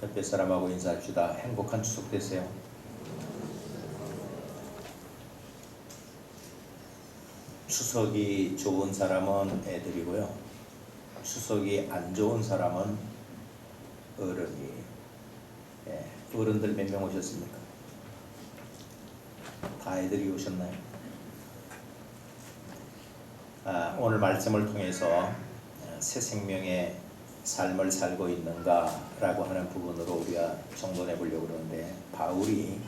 옆에 사람하고 인사합시다. 행복한 추석 되세요. 추석이 좋은 사람은 애들이고요. 추석이 안 좋은 사람은 어른이에요. 어른들 몇 명 오셨습니까? 다 애들이 오셨나요? 오늘 말씀을 통해서 새 생명의 삶을 살고 있는가라고 하는 부분으로 우리가 정돈해 보려고 그러는데, 바울이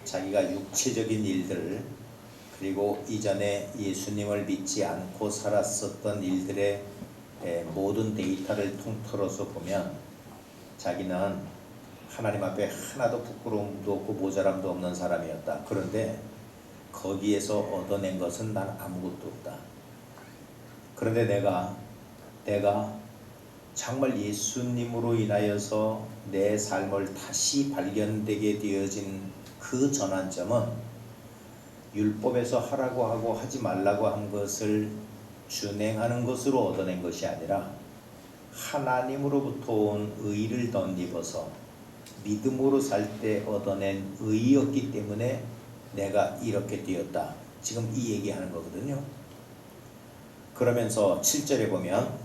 자기가 육체적인 일들, 그리고 이전에 예수님을 믿지 않고 살았었던 일들의 모든 데이터를 통틀어서 보면 자기는 하나님 앞에 하나도 부끄러움도 없고 모자람도 없는 사람이었다. 그런데 거기에서 얻어낸 것은 난 아무것도 없다. 그런데 내가 정말 예수님으로 인하여서 내 삶을 다시 발견되게 되어진 그 전환점은 율법에서 하라고 하고 하지 말라고 한 것을 준행하는 것으로 얻어낸 것이 아니라 하나님으로부터 온 의를 덧입어서 믿음으로 살 때 얻어낸 의였기 때문에 내가 이렇게 되었다. 지금 이 얘기하는 거거든요. 그러면서 7절에 보면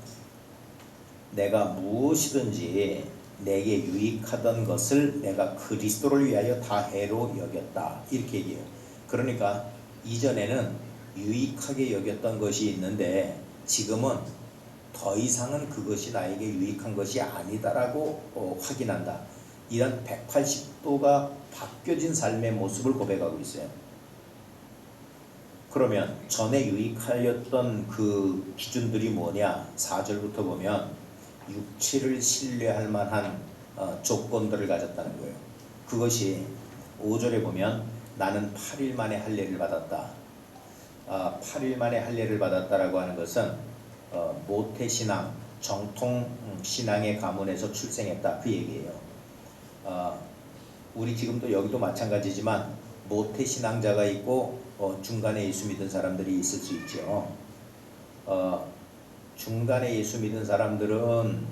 내가 무엇이든지 내게 유익하던 것을 내가 그리스도를 위하여 다 해로 여겼다. 이렇게 얘기해요. 그러니까 이전에는 유익하게 여겼던 것이 있는데 지금은 더 이상은 그것이 나에게 유익한 것이 아니다라고 확인한다. 이런 180도가 바뀌어진 삶의 모습을 고백하고 있어요. 그러면 전에 유익하였던 그 기준들이 뭐냐? 4절부터 보면 육체를 신뢰할 만한 조건들을 가졌다는 거예요. 그것이 5절에 보면 나는 8일 만에 할례를 받았다. 8일 만에 할례를 받았다라고 하는 것은 모태신앙, 정통신앙의 가문에서 출생했다. 그 얘기예요. 우리 지금도 여기도 마찬가지지만 모태신앙자가 있고 중간에 예수 믿은 사람들이 있을 수 있죠. 중간에 예수 믿은 사람들은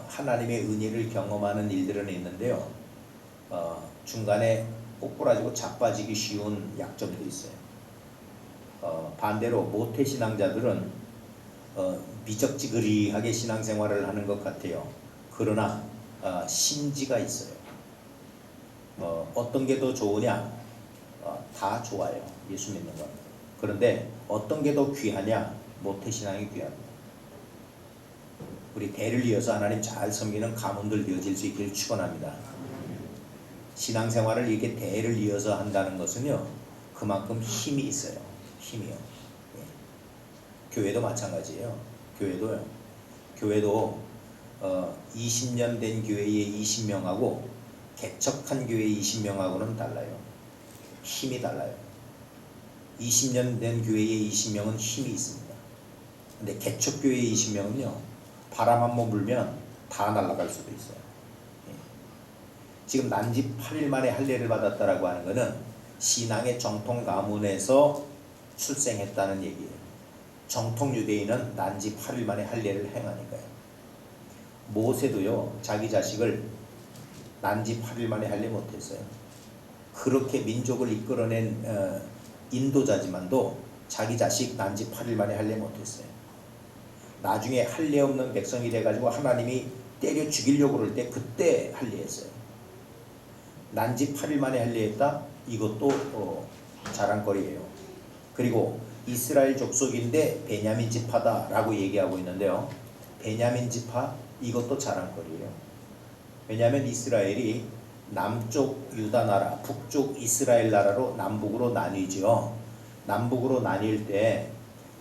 하나님의 은혜를 경험하는 일들은 있는데요. 중간에 꼬꾸라지고 자빠지기 쉬운 약점도 있어요. 반대로 모태신앙자들은 미적지그리하게 신앙생활을 하는 것 같아요. 그러나 심지가 있어요. 어떤 게 더 좋으냐? 다 좋아요. 예수 믿는 건. 그런데 어떤 게 더 귀하냐? 모태신앙이 귀합니다. 우리 대를 이어서 하나님 잘 섬기는 가문들 되어질 수 있기를 축원합니다. 신앙생활을 이렇게 대를 이어서 한다는 것은요, 그만큼 힘이 있어요. 힘이요. 교회도 마찬가지예요. 교회도 20년 된 교회의 20명하고 개척한 교회 20명하고는 달라요. 힘이 달라요. 20년 된 교회의 20명은 힘이 있습니다. 근데 개척교회의 20명은요, 바람 한번 불면 다 날아갈 수도 있어요. 지금 난지 8일 만에 할례를 받았다라고 하는 것은 신앙의 정통 가문에서 출생했다는 얘기예요. 정통 유대인은 난지 8일 만에 할례를 행하니까요. 모세도요, 자기 자식을 난지 8일 만에 할례 못했어요. 그렇게 민족을 이끌어낸 인도자지만도 자기 자식 난지 8일 만에 할례 못했어요. 나중에 할례 없는 백성이 돼가지고 하나님이 때려 죽이려고 그럴 때 그때 할례했어요. 난지 8일 만에 할례했다? 이것도 자랑거리예요. 그리고 이스라엘 족속인데 베냐민 지파다라고 얘기하고 있는데요. 베냐민 지파? 이것도 자랑거리예요. 왜냐하면 이스라엘이 남쪽 유다 나라, 북쪽 이스라엘 나라로 남북으로 나뉘죠. 남북으로 나뉠 때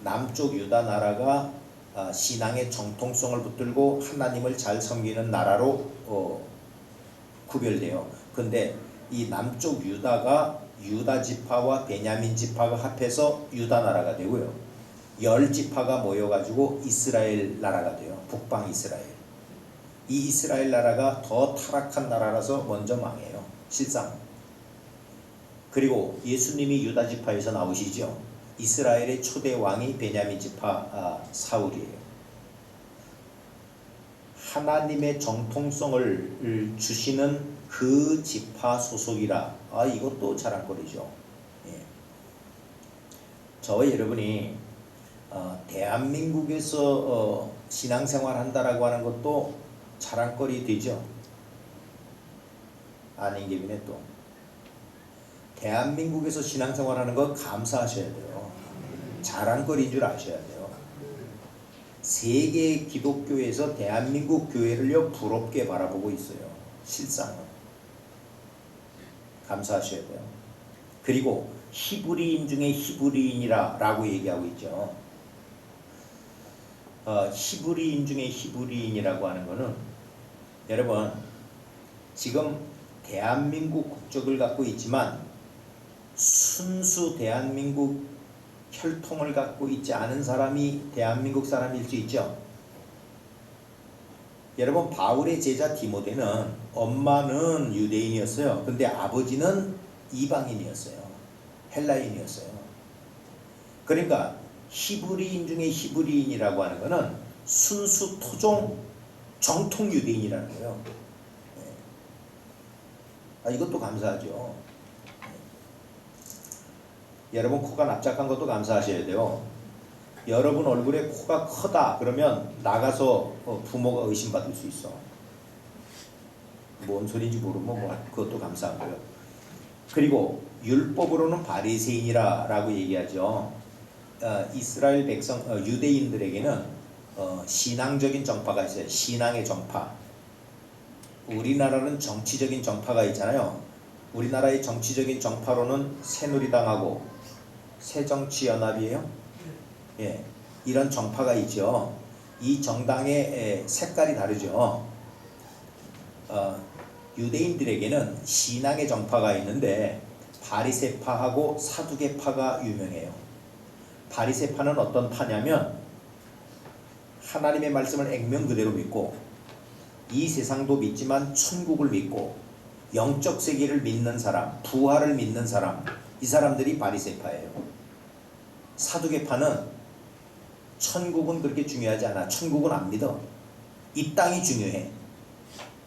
남쪽 유다 나라가 신앙의 정통성을 붙들고 하나님을 잘 섬기는 나라로 구별돼요. 근데 이 남쪽 유다가 유다 지파와 베냐민 지파가 합해서 유다 나라가 되고요. 10지파가 모여가지고 이스라엘 나라가 돼요. 북방 이스라엘. 이 이스라엘 나라가 더 타락한 나라라서 먼저 망해요. 실상. 그리고 예수님이 유다 지파에서 나오시죠. 이스라엘의 초대 왕이 베냐민 지파 사울이에요. 하나님의 정통성을 주시는 그 지파 소속이라. 이것도 자랑거리죠. 예. 저와 여러분이 대한민국에서 신앙생활 한다라고 하는 것도 자랑거리 되죠. 아닌 김에 또 대한민국에서 신앙생활 하는 거 감사하셔야 돼요. 자랑거리인 줄 아셔야 돼요. 세계 기독교에서 대한민국 교회를요 부럽게 바라보고 있어요. 실상은 감사하셔야 돼요. 그리고 히브리인 중에 히브리인이라 라고 얘기하고 있죠. 히브리인 중에 히브리인이라고 하는 거는 여러분 지금 대한민국 국적을 갖고 있지만 순수 대한민국 혈통을 갖고 있지 않은 사람이 대한민국 사람일 수 있죠. 여러분 바울의 제자 디모데는 엄마는 유대인이었어요. 근데 아버지는 이방인이었어요. 헬라인이었어요. 그러니까 히브리인 중에 히브리인이라고 하는 것은 순수 토종 정통 유대인이라는 거예요. 이것도 감사하죠. 여러분 코가 납작한 것도 감사하셔야 돼요. 여러분 얼굴에 코가 크다 그러면 나가서 부모가 의심받을 수 있어. 뭔 소리인지 모르면 그것도 감사한 거예요. 그리고 율법으로는 바리새인이라고 얘기하죠. 이스라엘 백성 유대인들에게는 신앙적인 정파가 있어요. 신앙의 정파. 우리나라는 정치적인 정파가 있잖아요. 우리나라의 정치적인 정파로는 새누리당하고 새정치연합이에요. 예, 이런 정파가 있죠. 이 정당의 색깔이 다르죠. 유대인들에게는 신앙의 정파가 있는데 바리새파하고 사두개파가 유명해요. 바리새파는 어떤 파냐면 하나님의 말씀을 액면 그대로 믿고 이 세상도 믿지만 천국을 믿고 영적 세계를 믿는 사람, 부활을 믿는 사람, 이 사람들이 바리새파예요. 사두개파는 천국은 그렇게 중요하지 않아. 천국은 안 믿어. 이 땅이 중요해.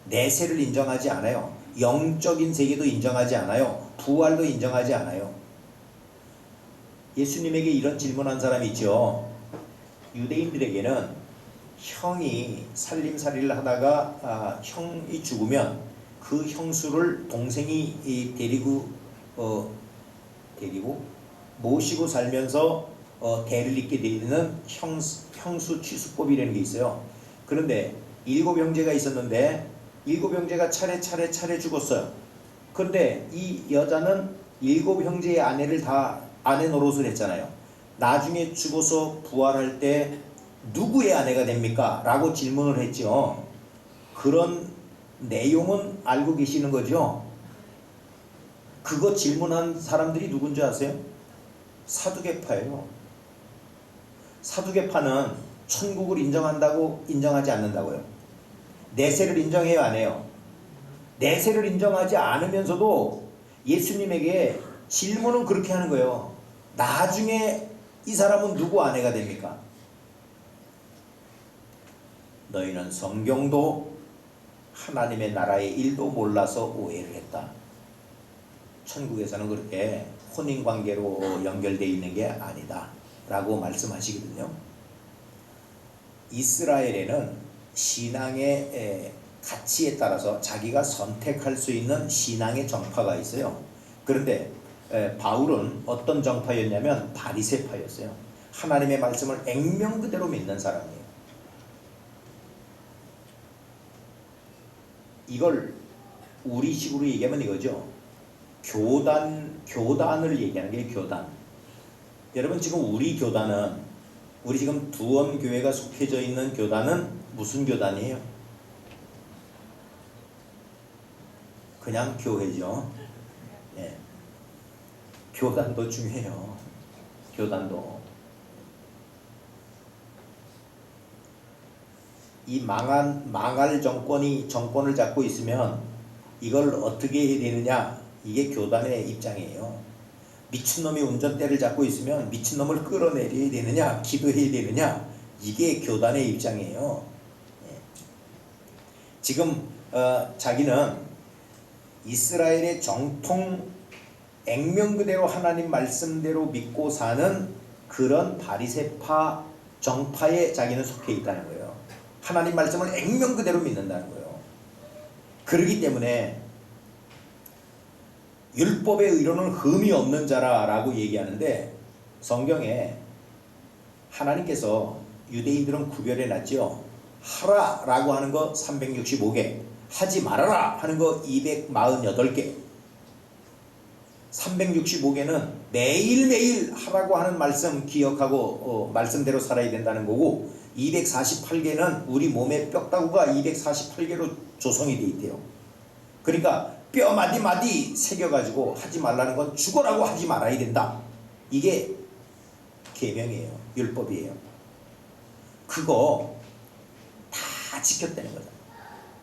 내세를 인정하지 않아요. 영적인 세계도 인정하지 않아요. 부활도 인정하지 않아요. 예수님에게 이런 질문한 사람이 있죠. 유대인들에게는 형이 살림살이를 하다가 형이 죽으면 그 형수를 동생이 데리고 모시고 살면서 대를 잇게 되는 형수 취수법이라는 게 있어요. 그런데 7 형제가 있었는데 7 형제가 차례 죽었어요. 그런데 이 여자는 7 형제의 아내를 다 아내 노릇을 했잖아요. 나중에 죽어서 부활할 때 누구의 아내가 됩니까? 라고 질문을 했죠. 그런 내용은 알고 계시는 거죠. 그거 질문한 사람들이 누군지 아세요? 사두개파예요. 사두개파는 천국을 인정한다고 인정하지 않는다고요. 내세를 인정해요, 안 해요? 내세를 인정하지 않으면서도 예수님에게 질문은 그렇게 하는 거예요. 나중에 이 사람은 누구 아내가 됩니까? 너희는 성경도 하나님의 나라의 일도 몰라서 오해를 했다. 천국에서는 그렇게 혼인관계로 연결되어 있는 게 아니다 라고 말씀하시거든요. 이스라엘에는 신앙의 가치에 따라서 자기가 선택할 수 있는 신앙의 정파가 있어요. 그런데 바울은 어떤 정파였냐면 바리새파였어요. 하나님의 말씀을 액면 그대로 믿는 사람이에요. 이걸 우리식으로 얘기하면 이거죠. 교단을 얘기하는 게 교단. 여러분 지금 우리 지금 두원교회가 속해져 있는 교단은 무슨 교단이에요? 그냥 교회죠. 예. 교단도 중요해요. 교단도. 이 망할 정권을 잡고 있으면 이걸 어떻게 해야 되느냐? 이게 교단의 입장이에요. 미친놈이 운전대를 잡고 있으면 미친놈을 끌어내려야 되느냐? 기도해야 되느냐? 이게 교단의 입장이에요. 지금 자기는 이스라엘의 정통 액면 그대로 하나님 말씀대로 믿고 사는 그런 바리새파 정파에 자기는 속해 있다는 거예요. 하나님 말씀을 액면 그대로 믿는다는 거예요. 그렇기 때문에 율법의 의로는 흠이 없는 자라라고 얘기하는데, 성경에 하나님께서 유대인들은 구별해 놨죠. 하라라고 하는 거 365개, 하지 말아라 하는 거 248개. 365개는 매일매일 하라고 하는 말씀 기억하고 말씀대로 살아야 된다는 거고, 248개는 우리 몸의 뼈다구가 248개로 조성이 돼 있대요. 그러니까 뼈 마디마디 새겨가지고 하지 말라는 건 죽어라고 하지 말아야 된다. 이게 계명이에요. 율법이에요. 그거 다 지켰다는 거죠.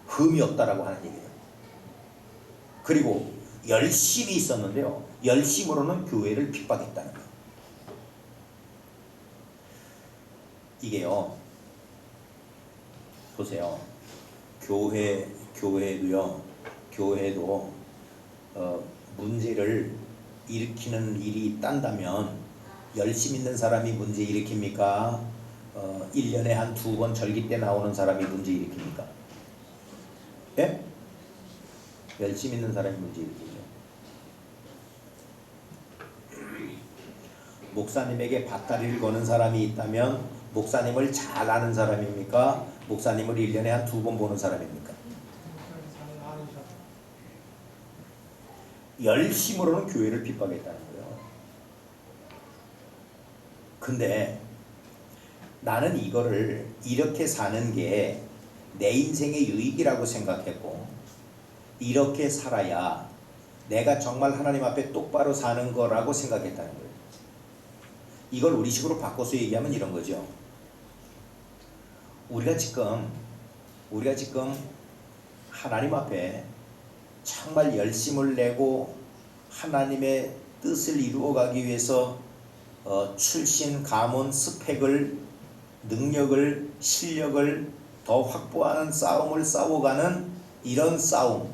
흠이 없다라고 하는 얘기예요. 그리고 열심히 있었는데요, 열심으로는 교회를 핍박했다는 거예요. 이게요, 보세요. 교회도 문제를 일으키는 일이 있단다면 열심 있는 사람이 문제 일으킵니까? 1년에 한 2번 절기 때 나오는 사람이 문제 일으킵니까? 예? 열심 있는 사람이 문제 일으키죠. 목사님에게 밭다리를 거는 사람이 있다면 목사님을 잘 아는 사람입니까? 목사님을 1년에 한 2번 보는 사람입니까? 열심으로는 교회를 핍박했다는 거예요. 근데 나는 이거를 이렇게 사는 게 내 인생의 유익이라고 생각했고, 이렇게 살아야 내가 정말 하나님 앞에 똑바로 사는 거라고 생각했다는 거예요. 이걸 우리식으로 바꿔서 얘기하면 이런 거죠. 우리가 지금 하나님 앞에 정말 열심을 내고 하나님의 뜻을 이루어가기 위해서 출신, 가문, 스펙을, 능력을, 실력을 더 확보하는 싸움을 싸워가는 이런 싸움.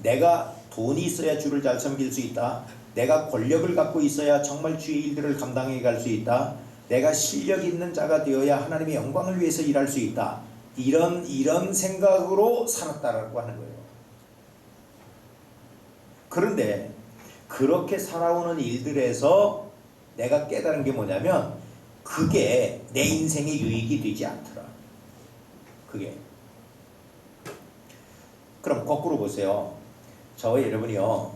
내가 돈이 있어야 주를 잘 섬길 수 있다. 내가 권력을 갖고 있어야 정말 주의 일들을 감당해 갈 수 있다. 내가 실력 있는 자가 되어야 하나님의 영광을 위해서 일할 수 있다. 이런 생각으로 살았다라고 하는 거예요. 그런데 그렇게 살아오는 일들에서 내가 깨달은 게 뭐냐면, 그게 내 인생의 유익이 되지 않더라. 그게. 그럼 거꾸로 보세요. 저와 여러분이요,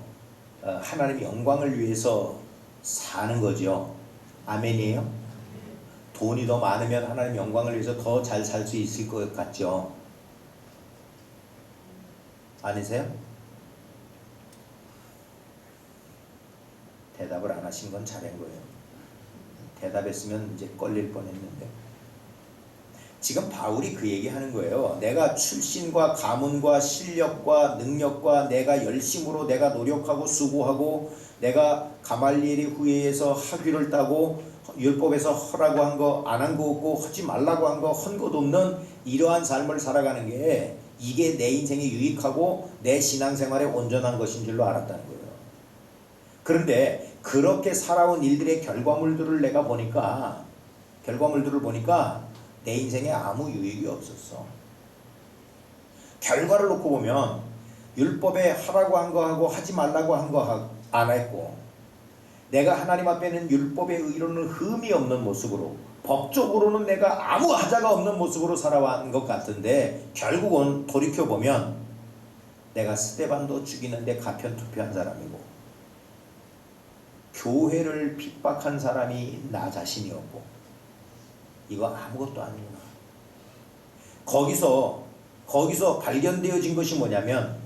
하나님의 영광을 위해서 사는 거죠. 아멘이에요? 돈이 더 많으면 하나님 영광을 위해서 더 잘 살 수 있을 것 같죠? 아니세요? 대답을 안 하신 건 잘한 거예요. 대답했으면 이제 걸릴 뻔했는데. 지금 바울이 그 얘기하는 거예요. 내가 출신과 가문과 실력과 능력과 내가 열심으로 내가 노력하고 수고하고 내가 가말리엘의 후예에서 학위를 따고 율법에서 하라고 한 거 안 한 거 없고 하지 말라고 한 거 한 것 없는 이러한 삶을 살아가는 게 이게 내 인생에 유익하고 내 신앙생활에 온전한 것인 줄로 알았다는 거예요. 그런데 그렇게 살아온 일들의 결과물들을 보니까 내 인생에 아무 유익이 없었어. 결과를 놓고 보면 율법에 하라고 한 거 하고 하지 말라고 한 거 안 했고, 내가 하나님 앞에는 율법의 의로는 흠이 없는 모습으로, 법적으로는 내가 아무 하자가 없는 모습으로 살아온 것 같은데, 결국은 돌이켜보면 내가 스데반도 죽이는데 가편투표한 사람이고 교회를 핍박한 사람이 나 자신이었고, 이거 아무것도 아니구나. 거기서 발견되어진 것이 뭐냐면,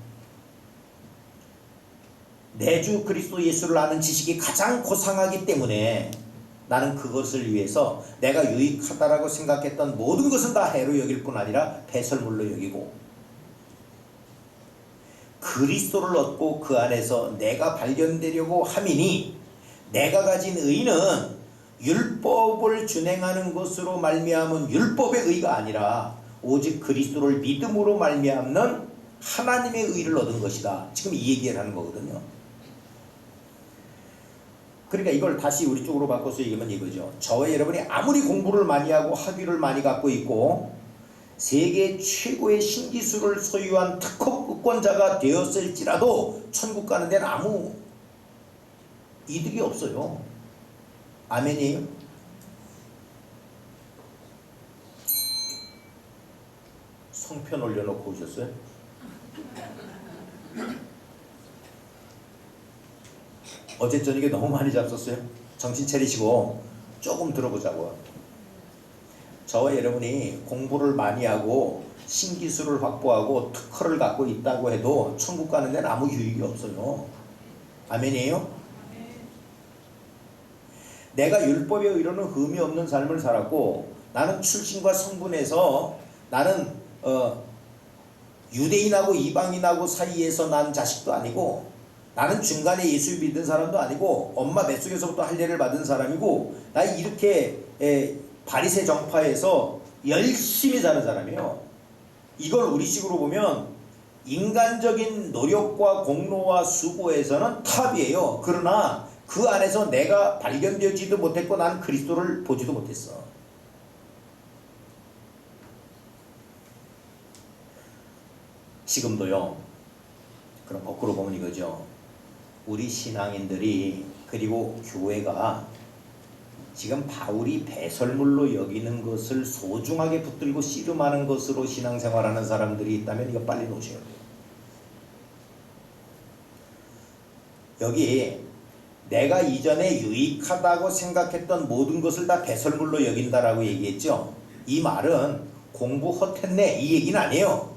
내 주 그리스도 예수를 아는 지식이 가장 고상하기 때문에 나는 그것을 위해서 내가 유익하다라고 생각했던 모든 것은 다 해로 여길 뿐 아니라 배설물로 여기고, 그리스도를 얻고 그 안에서 내가 발견되려고 함이니, 내가 가진 의는 율법을 준행하는 것으로 말미암은 율법의 의가 아니라 오직 그리스도를 믿음으로 말미암는 하나님의 의를 얻은 것이다. 지금 이 얘기를 하는 거거든요. 그러니까 이걸 다시 우리 쪽으로 바꿔서 얘기하면 이거죠. 저와 여러분이 아무리 공부를 많이 하고 학위를 많이 갖고 있고 세계 최고의 신기술을 소유한 특허권자가 되었을지라도 천국 가는 데는 아무 이득이 없어요. 아멘이에요? 성편 올려놓고 오셨어요? 어제 저녁에 너무 많이 잡섰어요. 정신 차리시고 조금 들어보자고요. 저와 여러분이 공부를 많이 하고 신기술을 확보하고 특허를 갖고 있다고 해도 천국 가는 데는 아무 유익이 없어요. 아멘이에요? 내가 율법의 의로는 흠이 없는 삶을 살았고 나는 출신과 성분에서 나는 유대인하고 이방인하고 사이에서 난 자식도 아니고 나는 중간에 예수 믿는 사람도 아니고 엄마 뱃속에서부터 할례를 받은 사람이고 나 이렇게 바리새 정파에서 열심히 사는 사람이에요. 이걸 우리식으로 보면 인간적인 노력과 공로와 수고에서는 탑이에요. 그러나 그 안에서 내가 발견되지도 못했고 난 그리스도를 보지도 못했어. 지금도요. 그럼 거꾸로 보면 이거죠. 우리 신앙인들이 그리고 교회가 지금 바울이 배설물로 여기는 것을 소중하게 붙들고 씨름하는 것으로 신앙생활하는 사람들이 있다면 이거 빨리 놓으셔야 돼요. 여기 내가 이전에 유익하다고 생각했던 모든 것을 다 배설물로 여긴다라고 얘기했죠. 이 말은 공부 헛했네 이 얘기는 아니에요.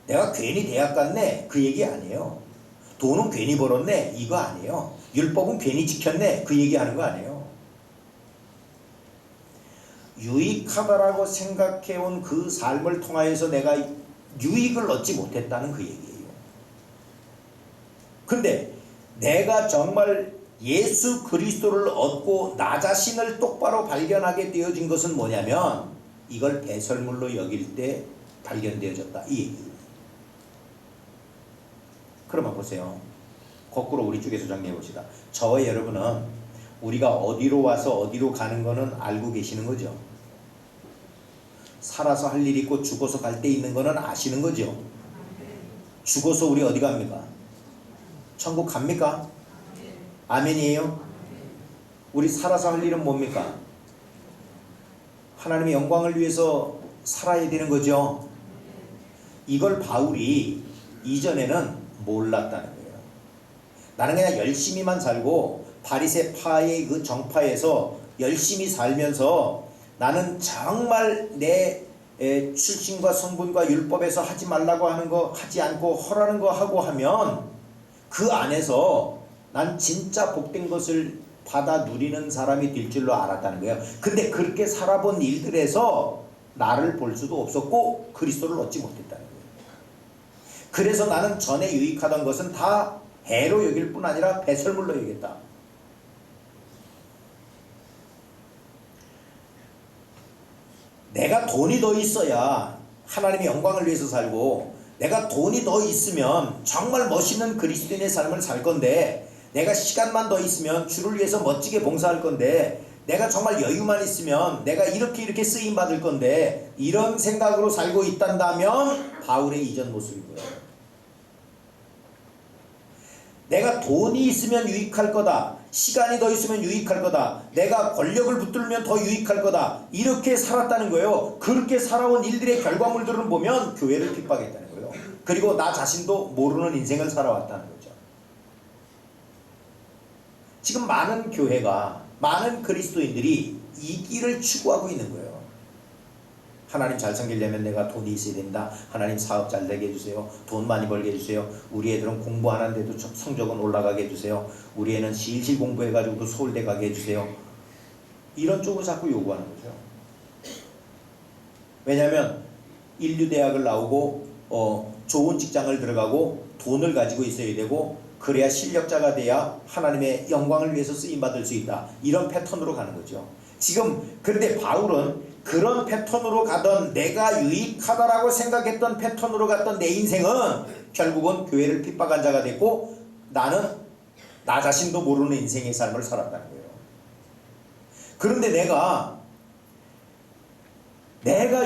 내가 괜히 대학 갔네 그 얘기 아니에요. 돈은 괜히 벌었네 이거 아니에요. 율법은 괜히 지켰네 그 얘기하는 거 아니에요. 유익하다라고 생각해온 그 삶을 통하여서 내가 유익을 얻지 못했다는 그 얘기예요. 근데 내가 정말 예수 그리스도를 얻고 나 자신을 똑바로 발견하게 되어진 것은 뭐냐면 이걸 배설물로 여길 때 발견되어졌다 이 얘기예요. 그러면 보세요. 거꾸로 우리 쪽에서 정리해 봅시다. 저와 여러분은 우리가 어디로 와서 어디로 가는 거는 알고 계시는 거죠. 살아서 할 일 있고 죽어서 갈 데 있는 거는 아시는 거죠. 죽어서 우리 어디 갑니까? 천국 갑니까? 아멘이에요? 우리 살아서 할 일은 뭡니까? 하나님의 영광을 위해서 살아야 되는 거죠. 이걸 바울이 이전에는 몰랐다는 거예요. 나는 그냥 열심히만 살고 바리새파의 그 정파에서 열심히 살면서 나는 정말 내 출신과 성분과 율법에서 하지 말라고 하는 거 하지 않고 허라는 거 하고 하면 그 안에서 난 진짜 복된 것을 받아 누리는 사람이 될 줄로 알았다는 거예요. 근데 그렇게 살아본 일들에서 나를 볼 수도 없었고 그리스도를 얻지 못했다는 거예요. 그래서 나는 전에 유익하던 것은 다 해로 여길 뿐 아니라 배설물로 여겼다. 내가 돈이 더 있어야 하나님의 영광을 위해서 살고 내가 돈이 더 있으면 정말 멋있는 그리스도인의 삶을 살 건데 내가 시간만 더 있으면 주를 위해서 멋지게 봉사할 건데 내가 정말 여유만 있으면 내가 이렇게 쓰임 받을 건데 이런 생각으로 살고 있단다면 바울의 이전 모습이고요. 내가 돈이 있으면 유익할 거다. 시간이 더 있으면 유익할 거다. 내가 권력을 붙들면 더 유익할 거다. 이렇게 살았다는 거예요. 그렇게 살아온 일들의 결과물들을 보면 교회를 핍박했다는 거예요. 그리고 나 자신도 모르는 인생을 살아왔다는 거죠. 지금 많은 교회가 많은 그리스도인들이 이 길을 추구하고 있는 거예요. 하나님 잘 섬기려면 내가 돈이 있어야 된다. 하나님 사업 잘 되게 해주세요. 돈 많이 벌게 해주세요. 우리 애들은 공부 안 하는데도 성적은 올라가게 해주세요. 우리 애는 실실 공부해가지고 서울대 가게 해주세요. 이런 쪽을 자꾸 요구하는 거죠. 왜냐하면 인류대학을 나오고 좋은 직장을 들어가고 돈을 가지고 있어야 되고 그래야 실력자가 돼야 하나님의 영광을 위해서 쓰임받을 수 있다. 이런 패턴으로 가는 거죠. 지금 그런데 바울은 그런 패턴으로 가던, 내가 유익하다라고 생각했던 패턴으로 갔던 내 인생은 결국은 교회를 핍박한 자가 됐고, 나는 나 자신도 모르는 인생의 삶을 살았다는 거예요. 그런데 내가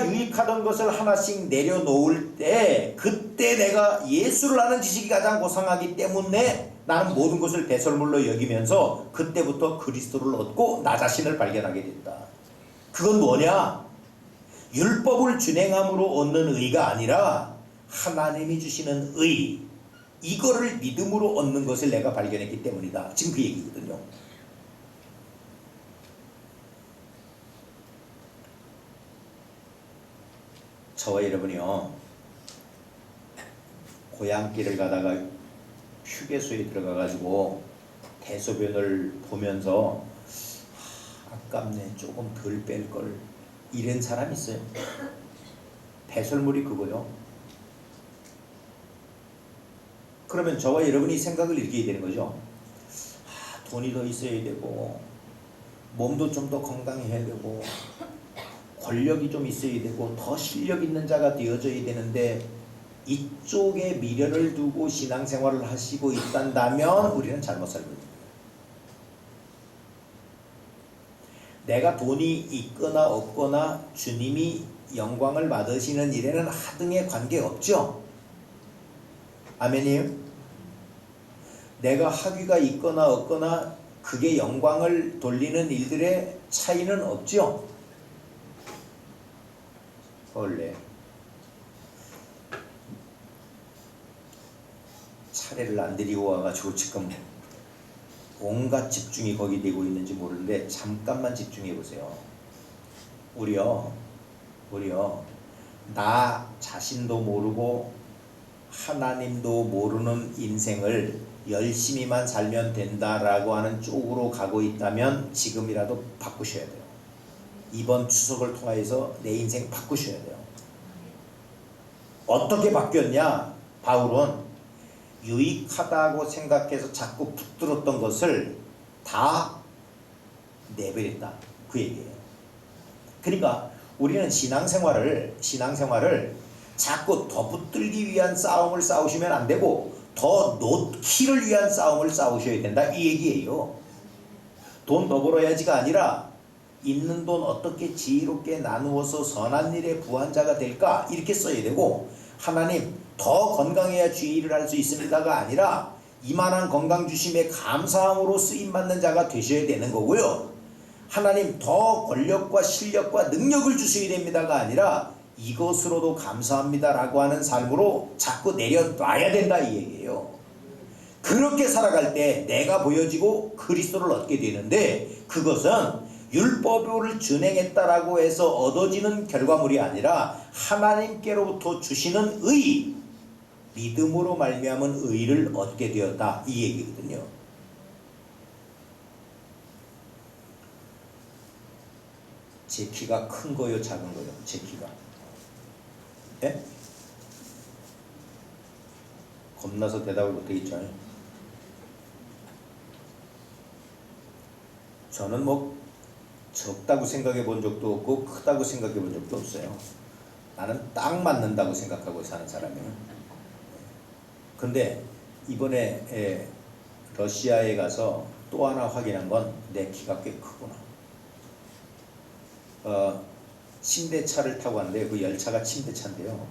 유익하던 것을 하나씩 내려놓을 때, 그때 내가 예수를 아는 지식이 가장 고상하기 때문에 나는 모든 것을 배설물로 여기면서 그때부터 그리스도를 얻고 나 자신을 발견하게 됐다. 그건 뭐냐? 율법을 준행함으로 얻는 의가 아니라 하나님이 주시는 의, 이거를 믿음으로 얻는 것을 내가 발견했기 때문이다. 지금 그 얘기거든요. 저와 여러분이요, 고향길을 가다가 휴게소에 들어가가지고 대소변을 보면서 아깝네, 조금 덜 뺄걸, 이런 사람 있어요. 배설물이 그거요. 그러면 저와 여러분이 생각을 이렇게 해야 되는 거죠. 돈이 더 있어야 되고, 몸도 좀 더 건강해야 되고, 권력이 좀 있어야 되고, 더 실력 있는 자가 되어져야 되는데, 이쪽에 미련을 두고 신앙생활을 하시고 있단다면 우리는 잘못 살고 있는 거예요. 내가 돈이 있거나 없거나 주님이 영광을 받으시는 일에는 하등의 관계없죠. 아멘이에요? 내가 학위가 있거나 없거나 그게 영광을 돌리는 일들의 차이는 없죠. 원래 차례를 안 드리고 와가지고 지금 온갖 집중이 거기 되고 있는지 모르는데 잠깐만 집중해 보세요. 우리요 나 자신도 모르고 하나님도 모르는 인생을 열심히만 살면 된다라고 하는 쪽으로 가고 있다면 지금이라도 바꾸셔야 돼요. 이번 추석을 통해서 내 인생 바꾸셔야 돼요. 어떻게 바뀌었냐? 바울은 유익하다고 생각해서 자꾸 붙들었던 것을 다 내버렸다, 그 얘기예요. 그러니까 우리는 신앙생활을 자꾸 더 붙들기 위한 싸움을 싸우시면 안 되고 더 놓기를 위한 싸움을 싸우셔야 된다, 이 얘기예요. 돈 더 벌어야지가 아니라 있는 돈 어떻게 지혜롭게 나누어서 선한 일에 부한 자가 될까, 이렇게 써야 되고, 하나님 더 건강해야 주의 일을 할 수 있습니다가 아니라 이만한 건강 주심에 감사함으로 쓰임받는 자가 되셔야 되는 거고요. 하나님 더 권력과 실력과 능력을 주셔야 됩니다가 아니라 이것으로도 감사합니다라고 하는 삶으로 자꾸 내려놔야 된다, 이 얘기예요. 그렇게 살아갈 때 내가 보여지고 그리스도를 얻게 되는데, 그것은 율법을 준행했다라고 해서 얻어지는 결과물이 아니라 하나님께로부터 주시는 의, 믿음으로 말미암은 의를 얻게 되었다, 이 얘기거든요. 제 키가 큰 거요, 작은 거요? 제 키가. 예? 겁나서 대답을 못하겠죠. 저는 뭐 적다고 생각해 본 적도 없고 크다고 생각해 본 적도 없어요. 나는 딱 맞는다고 생각하고 사는 사람이에요. 근데 이번에 러시아에 가서 또 하나 확인한 건 내 키가 꽤 크구나. 침대차를 타고 왔는데 그 열차가 침대차인데요.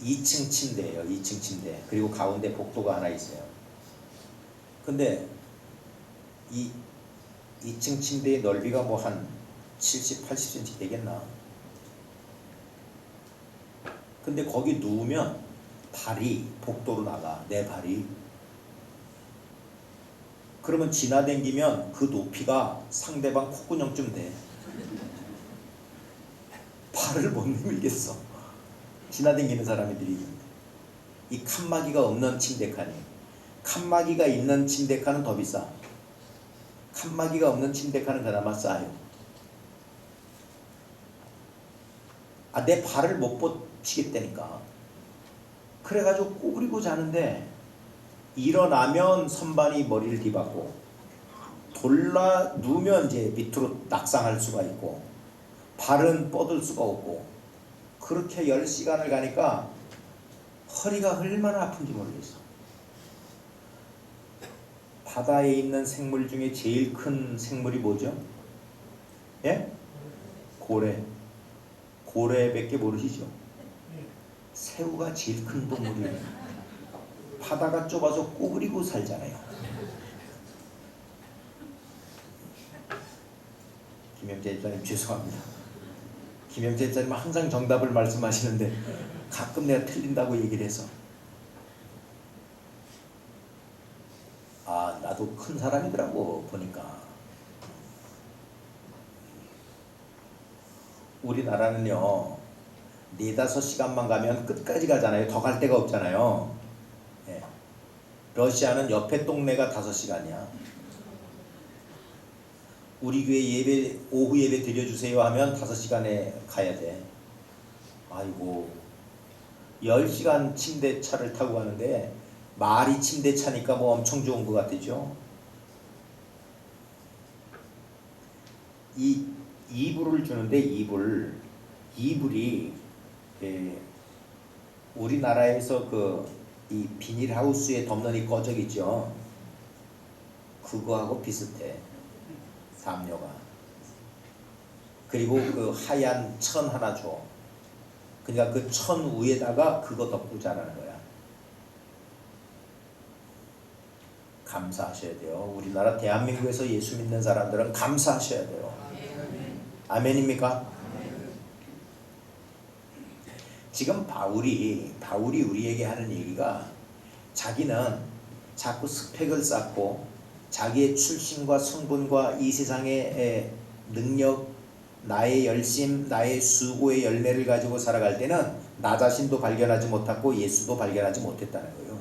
2층 침대예요. 2층 침대. 그리고 가운데 복도가 하나 있어요. 근데 이 2층 침대의 넓이가 뭐 한 70, 80cm 되겠나? 근데 거기 누우면 발이 복도로 나가, 내 발이. 그러면 지나다니면 그 높이가 상대방 콧구녕쯤 돼. 발을 못 내밀겠어. 지나다니는 사람들이. 이 칸막이가 없는 침대칸이. 칸막이가 있는 침대칸은 더 비싸. 칸막이가 없는 침대칸은 그나마 싸요. 내 발을 못 버티겠다니까. 그래가지고 꼬부리고 자는데 일어나면 선반이 머리를 뒤받고 돌라 누우면 이제 밑으로 낙상할 수가 있고 발은 뻗을 수가 없고 그렇게 10시간을 가니까 허리가 얼마나 아픈지 모르겠어. 바다에 있는 생물 중에 제일 큰 생물이 뭐죠? 예? 고래. 고래밖에 모르시죠? 새우가 제일 큰 동물이에요. 바다가 좁아서 꼬부리고 살잖아요. 김영재 집사님 죄송합니다. 김영재 집사님은 항상 정답을 말씀하시는데 가끔 내가 틀린다고 얘기를 해서 아 나도 큰 사람이더라고 보니까. 우리나라는요 4~5시간만 가면 끝까지 가잖아요. 더 갈 데가 없잖아요. 예. 러시아는 옆에 동네가 5시간이야. 우리 교회 예배 오후 예배 드려주세요 하면 5시간에 가야 돼. 아이고 10시간 침대차를 타고 가는데 말이 침대차니까 뭐 엄청 좋은 것 같죠. 이 이불을 주는데 이불이 우리나라에서 이 비닐하우스에 덮는 이 꺼적 있죠. 그거하고 비슷해. 담요가. 그리고 그 하얀 천 하나 줘. 그러니까 그 천 위에다가 그거 덮고 자라는 거야. 감사하셔야 돼요. 우리나라 대한민국에서 예수 믿는 사람들은 감사하셔야 돼요. 아멘입니까? 지금 바울이 우리에게 하는 얘기가 자기는 자꾸 스펙을 쌓고 자기의 출신과 성분과 이 세상의 능력, 나의 열심, 나의 수고의 열매를 가지고 살아갈 때는 나 자신도 발견하지 못하고 예수도 발견하지 못했다는 거예요.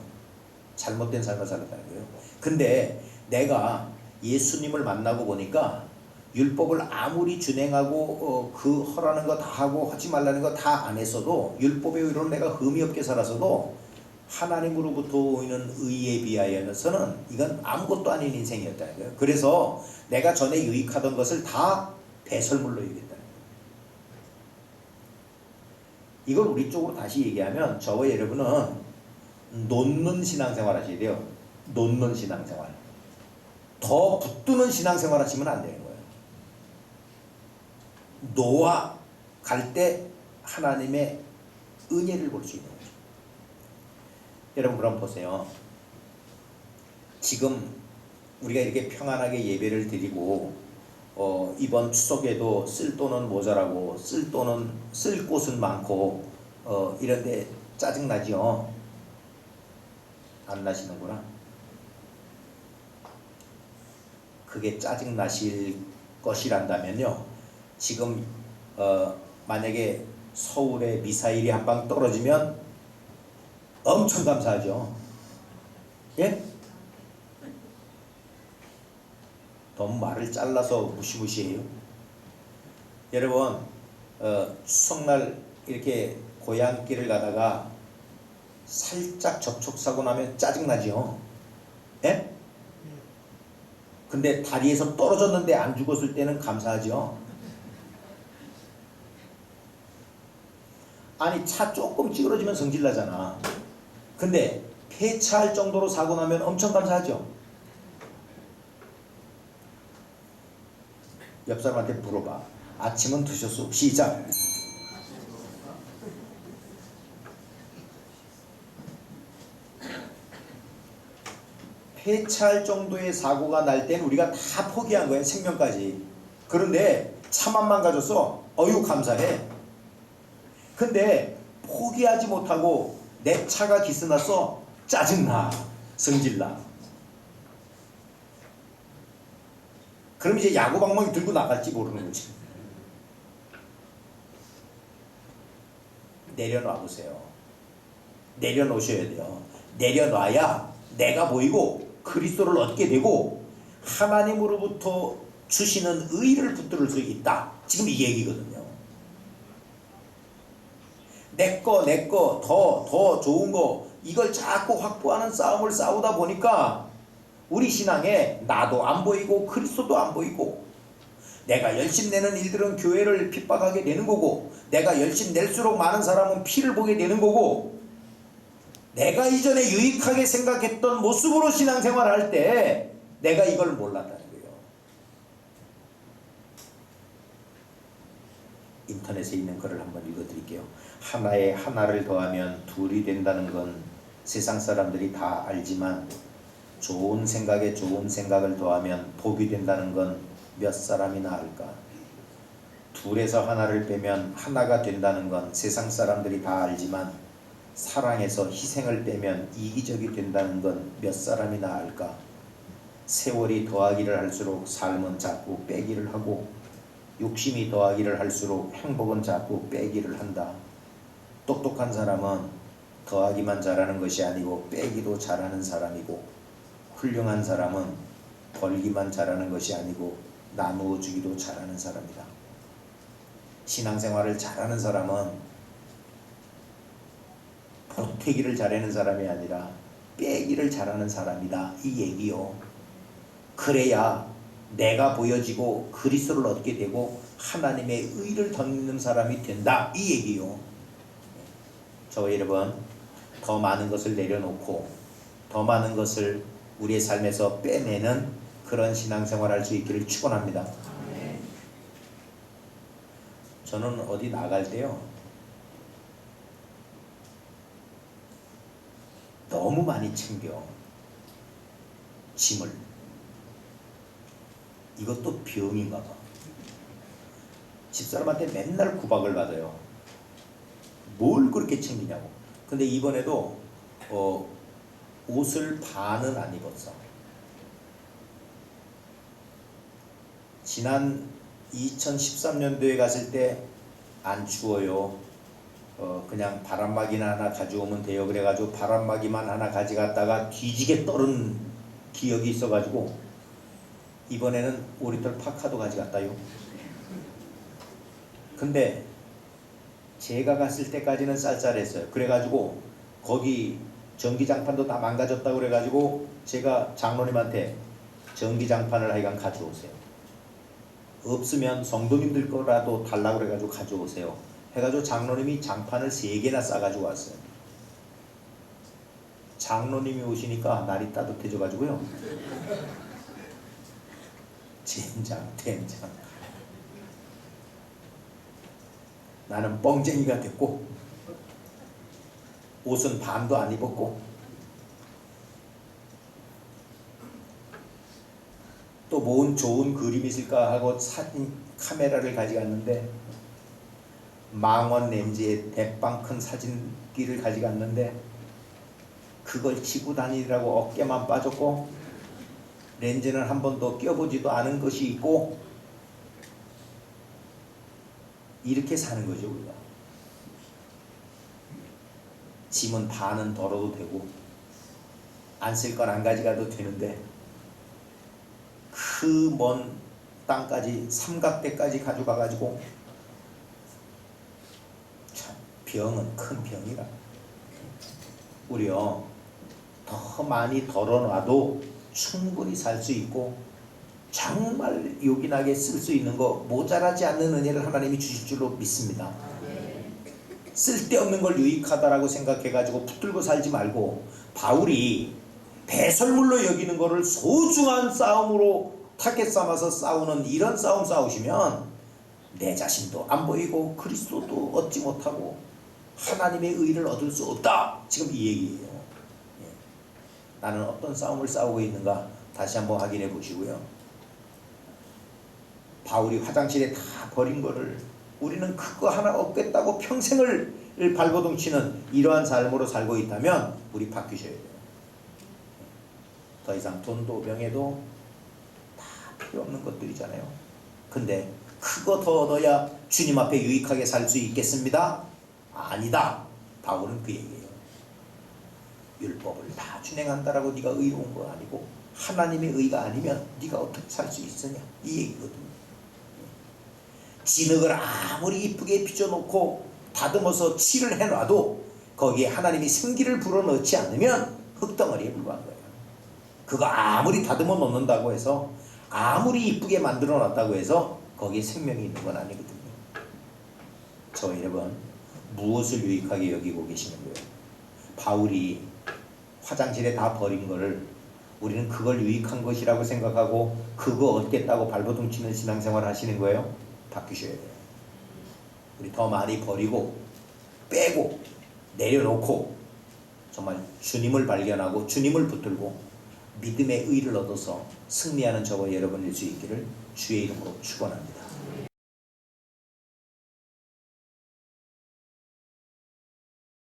잘못된 삶을 살았다는 거예요. 근데 내가 예수님을 만나고 보니까 율법을 아무리 준행하고 그 허라는 거 다 하고 하지 말라는 거 다 안 했어도 율법에 의로 내가 흠이 없게 살아서도 하나님으로부터 오는 의에 비하여서는 이건 아무것도 아닌 인생이었다는 거예요. 그래서 내가 전에 유익하던 것을 다 배설물로 얘기했다는 거예요. 이걸 우리 쪽으로 다시 얘기하면 저와 여러분은 놓는 신앙생활 하셔야 돼요. 놓는 신앙생활. 더 붙드는 신앙생활 하시면 안 되는 거예요. 놓아 갈 때 하나님의 은혜를 볼 수 있는 거죠. 여러분 그럼 보세요. 지금 우리가 이렇게 평안하게 예배를 드리고 이번 추석에도 쓸 돈은 모자라고 쓸 곳은 많고 이런데 짜증나죠? 안 나시는구나. 그게 짜증나실 것이란다면요. 지금 만약에 서울에 미사일이 한 방 떨어지면 엄청 감사하죠. 예? 너무 말을 잘라서 무시무시해요. 여러분 추석날 이렇게 고향길을 가다가 살짝 접촉사고 나면 짜증나죠. 예? 근데 다리에서 떨어졌는데 안 죽었을 때는 감사하죠. 아니 차 조금 찌그러지면 성질나잖아. 근데 폐차할 정도로 사고 나면 엄청 감사하죠. 옆 사람한테 물어봐. 아침은 드셨어? 시작. 폐차할 정도의 사고가 날 땐 우리가 다 포기한 거야. 생명까지. 그런데 차만만 가졌어. 어휴 감사해. 근데 포기하지 못하고 내 차가 기스났어. 짜증나. 성질나. 그럼 이제 야구방망이 들고 나갈지 모르는 거지. 내려놔 보세요. 내려놓으셔야 돼요. 내려놔야 내가 보이고 그리스도를 얻게 되고 하나님으로부터 주시는 의를 붙들을 수 있다. 지금 이 얘기거든요. 내 거 더 좋은 거 이걸 자꾸 확보하는 싸움을 싸우다 보니까 우리 신앙에 나도 안 보이고 그리스도도 안 보이고, 내가 열심 내는 일들은 교회를 핍박하게 되는 거고, 내가 열심 낼수록 많은 사람은 피를 보게 되는 거고, 내가 이전에 유익하게 생각했던 모습으로 신앙생활을 할 때 내가 이걸 몰랐다는 거예요. 인터넷에 있는 글을 한번 읽어드릴게요. 하나에 하나를 더하면 둘이 된다는 건 세상 사람들이 다 알지만, 좋은 생각에 좋은 생각을 더하면 복이 된다는 건 몇 사람이나 알까? 둘에서 하나를 빼면 하나가 된다는 건 세상 사람들이 다 알지만, 사랑에서 희생을 빼면 이기적이 된다는 건 몇 사람이나 알까? 세월이 더하기를 할수록 삶은 자꾸 빼기를 하고, 욕심이 더하기를 할수록 행복은 자꾸 빼기를 한다. 똑똑한 사람은 더하기만 잘하는 것이 아니고 빼기도 잘하는 사람이고, 훌륭한 사람은 벌기만 잘하는 것이 아니고 나누어 주기도 잘하는 사람이다. 신앙생활을 잘하는 사람은 보태기를 잘하는 사람이 아니라 빼기를 잘하는 사람이다, 이 얘기요. 그래야 내가 보여지고 그리스도를 얻게 되고 하나님의 의를 덧는 사람이 된다, 이 얘기요. 저와 여러분, 더 많은 것을 내려놓고 더 많은 것을 우리의 삶에서 빼내는 그런 신앙생활 할 수 있기를 축원합니다. 저는 어디 나갈 때요, 너무 많이 챙겨 짐을. 이것도 병인가 봐. 집사람한테 맨날 구박을 받아요. 뭘 그렇게 챙기냐고. 근데 이번에도 옷을 반은 안 입었어. 지난 2013년도에 갔을 때 안 추워요. 그냥 바람막이나 하나 가져오면 돼요. 그래가지고 바람막이만 하나 가져갔다가 뒤지게 떨은 기억이 있어가지고 이번에는 오리털 파카도 가져갔다요. 근데 제가 갔을 때까지는 쌀쌀했어요. 그래가지고 거기 전기장판도 다 망가졌다고 그래가지고 제가 장로님한테 전기장판을 하여간 가져오세요. 없으면 성도님들 거라도 달라고 그래가지고 가져오세요. 해가지고 장로님이 장판을 3개나 싸가지고 왔어요. 장로님이 오시니까 날이 따뜻해져가지고요. 젠장 된장. 나는 뻥쟁이가 됐고 옷은 반도 안 입었고, 또 뭔 좋은 그림이 있을까 하고 사진 카메라를 가져갔는데, 망원 렌즈에 대빵 큰 사진기를 가져갔는데 그걸 치고 다니라고 어깨만 빠졌고, 렌즈는 한 번도 껴보지도 않은 것이 있고, 이렇게 사는 거죠 우리가. 짐은 반은 덜어도 되고 안 쓸 건 안 가져가도 되는데, 그 먼 땅까지 삼각대까지 가져가가지고, 참 병은 큰 병이라. 우리요 더 많이 덜어놔도 충분히 살 수 있고, 정말 요긴하게 쓸 수 있는 거, 모자라지 않는 은혜를 하나님이 주실 줄로 믿습니다. 쓸데없는 걸 유익하다라고 생각해가지고 붙들고 살지 말고, 바울이 배설물로 여기는 거를 소중한 싸움으로 타겟 삼아서 싸우는 이런 싸움 싸우시면 내 자신도 안 보이고 그리스도도 얻지 못하고 하나님의 의를 얻을 수 없다, 지금 이 얘기예요. 나는 어떤 싸움을 싸우고 있는가 다시 한번 확인해 보시고요. 바울이 화장실에 다 버린 거를 우리는 그거 하나 얻겠다고 평생을 발버둥 치는 이러한 삶으로 살고 있다면 우리 바뀌셔야 돼요. 더 이상 돈도 명예도 다 필요 없는 것들이잖아요. 근데 그거 더 얻어야 주님 앞에 유익하게 살 수 있겠습니다? 아니다. 바울은 그 얘기예요. 율법을 다 준행한다라고 네가 의로운 거 아니고 하나님의 의가 아니면 네가 어떻게 살 수 있으냐, 이 얘기거든요. 진흙을 아무리 이쁘게 빚어놓고 다듬어서 칠을 해놔도 거기에 하나님이 생기를 불어넣지 않으면 흙덩어리에 불과한 거예요. 그거 아무리 다듬어 놓는다고 해서, 아무리 이쁘게 만들어 놨다고 해서 거기에 생명이 있는 건 아니거든요. 저 여러분, 무엇을 유익하게 여기고 계시는 거예요? 바울이 화장실에 다 버린 거를 우리는 그걸 유익한 것이라고 생각하고 그거 얻겠다고 발버둥 치는 신앙생활 하시는 거예요? 바뀌셔야 돼요. 우리 더 많이 버리고 빼고 내려놓고 정말 주님을 발견하고 주님을 붙들고 믿음의 의를 얻어서 승리하는 저와 여러분 될 수 있기를 주의 이름으로 축원합니다.